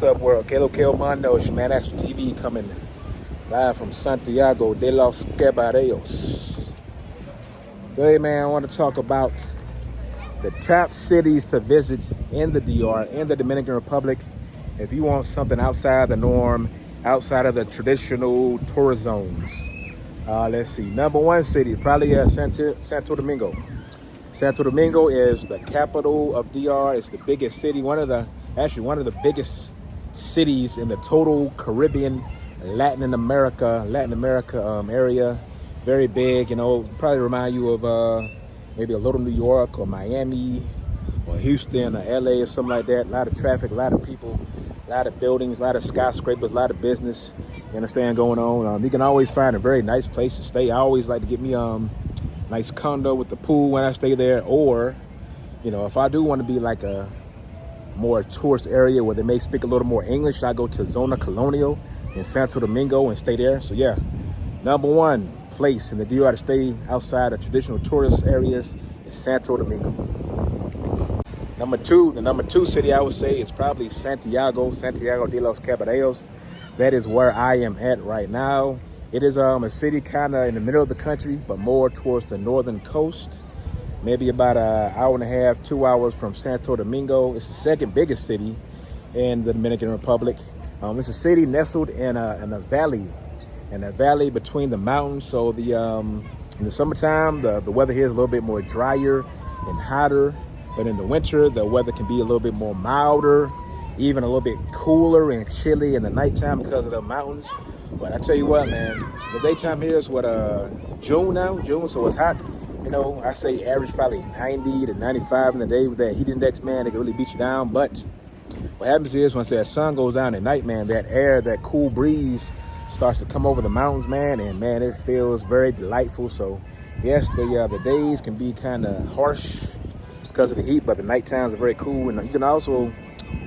What's up, world? Que Mando, man, Action TV coming live from Santiago de los Caballeros. Today, man, I want to talk about the top cities to visit in the DR, in the Dominican Republic, if you want something outside the norm, outside of the traditional tourist zones. Let's see, number one city, probably Santo Domingo. Santo Domingo is the capital of DR. It's the biggest city, one of the biggest cities in the total Caribbean, Latin America area. Very big, probably remind you of maybe a little New York or Miami or Houston or LA or something like that. A lot of traffic, a lot of people, a lot of buildings, a lot of skyscrapers, a lot of business, you understand, going on. You can always find a very nice place to stay. I always like to get me nice condo with the pool when I stay there, or if I do want to be like a more tourist area where they may speak a little more English, I go to Zona Colonial in Santo Domingo and stay there. So yeah, number one place in the DR to stay outside of traditional tourist areas is Santo Domingo. The number two city I would say is probably Santiago de los Caballeros. That is where I am at right now. It is a city kind of in the middle of the country, but more towards the northern coast. Maybe about an hour and a half, 2 hours from Santo Domingo. It's the second biggest city in the Dominican Republic. It's a city nestled in a valley between the mountains. So in the summertime, the weather here is a little bit more drier and hotter. But in the winter, the weather can be a little bit more milder, even a little bit cooler and chilly in the nighttime because of the mountains. But I tell you what, man, the daytime here is June now, so it's hot. I say average probably 90 to 95 in the day with that heat index, man. It can really beat you down. But what happens is once that sun goes down at night, man, that air, that cool breeze starts to come over the mountains, man, and man, it feels very delightful. So yes, the days can be kind of harsh because of the heat, but the night times are very cool. And you can also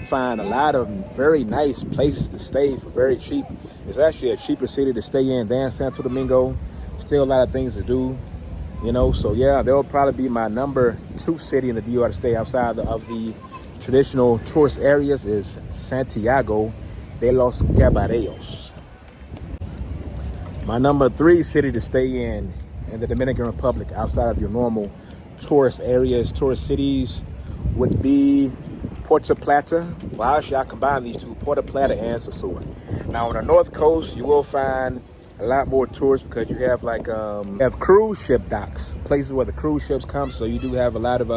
find a lot of very nice places to stay for very cheap. It's actually a cheaper city to stay in than Santo Domingo. Still a lot of things to do, so yeah, that will probably be my number two city in the DR to stay outside of the traditional tourist areas is Santiago de los Caballeros. My number three city to stay in the Dominican Republic outside of your normal tourist areas, tourist cities, would be Plata. Well, actually, I combine these two, Plata and Sosua. Now, on the north coast, you will find a lot more tourists because you have have cruise ship docks, places where the cruise ships come. So you do have a lot of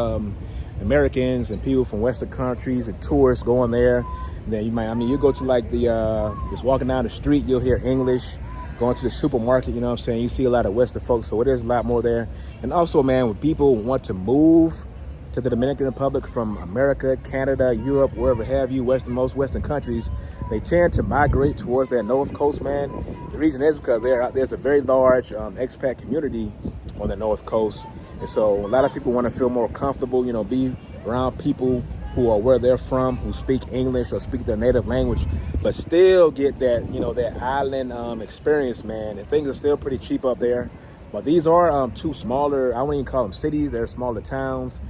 Americans and people from Western countries and tourists going there. And then you go to just walking down the street, you'll hear English. Going to the supermarket, you see a lot of Western folks. So it is a lot more there. And also, man, when people want to move to the Dominican Republic from America, Canada, Europe, wherever have you, most Western countries, they tend to migrate towards that north coast, man. The reason is because there's a very large expat community on the north coast. And so a lot of people want to feel more comfortable, be around people who are where they're from, who speak English or speak their native language, but still get that, that island experience, man. And things are still pretty cheap up there. But these are two smaller, I wouldn't even call them cities, they're smaller towns.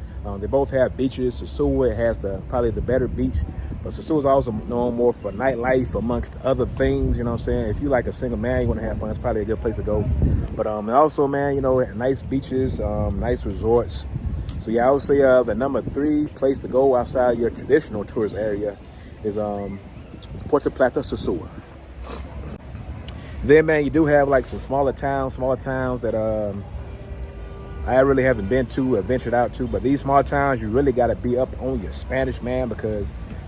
They both have beaches. Sosua has probably the better beach, but Sosua is also known more for nightlife amongst other things. If you like a single man, you want to have fun, it's probably a good place to go. But and also, man, nice beaches, nice resorts. So yeah, I would say the number three place to go outside your traditional tourist area is Puerta, Sosua. Then, man, you do have some smaller towns that I really haven't been to or ventured out to, but these small towns, you really got to be up on your Spanish, man, because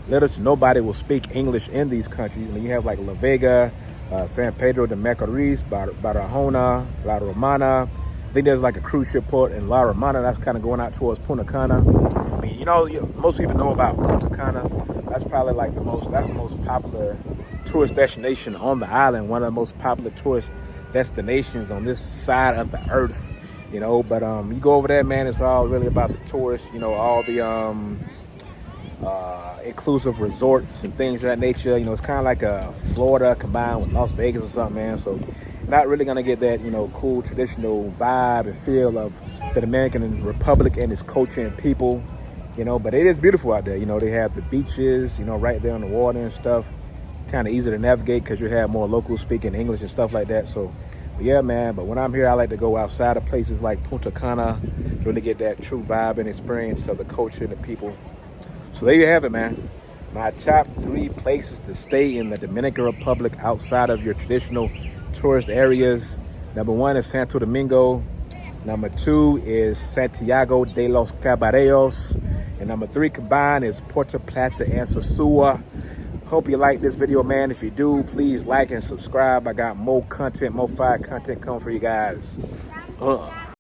little to nobody will speak English in these countries. You have La Vega, San Pedro de Macorís, Barahona, La Romana. I think there's a cruise ship port in La Romana that's kind of going out towards Punta Cana. Most people know about Punta Cana. That's probably the most popular tourist destination on the island, one of the most popular tourist destinations on this side of the earth. But you go over there, man, it's all really about the tourists, all the inclusive resorts and things of that nature. It's kind of like a Florida combined with Las Vegas or something, man. So not really gonna get that, cool traditional vibe and feel of the Dominican Republic and its culture and people. You know, but it is beautiful out there. You know, they have the beaches, you know, right there on the water and stuff. Kind of easy to navigate because you have more locals speaking English and stuff like that. So, but yeah, man. But when I'm here, I like to go outside of places like Punta Cana, really get that true vibe and experience of the culture and the people. So there you have it, man. My top 3 places to stay in the Dominican Republic outside of your traditional tourist areas. Number 1 is Santo Domingo. Number 2 is Santiago de los Caballeros. And number 3 combined is Puerta, Plata, and Sosua. Hope you like this video, man. If you do, please like and subscribe. I got more content, more fire content coming for you guys.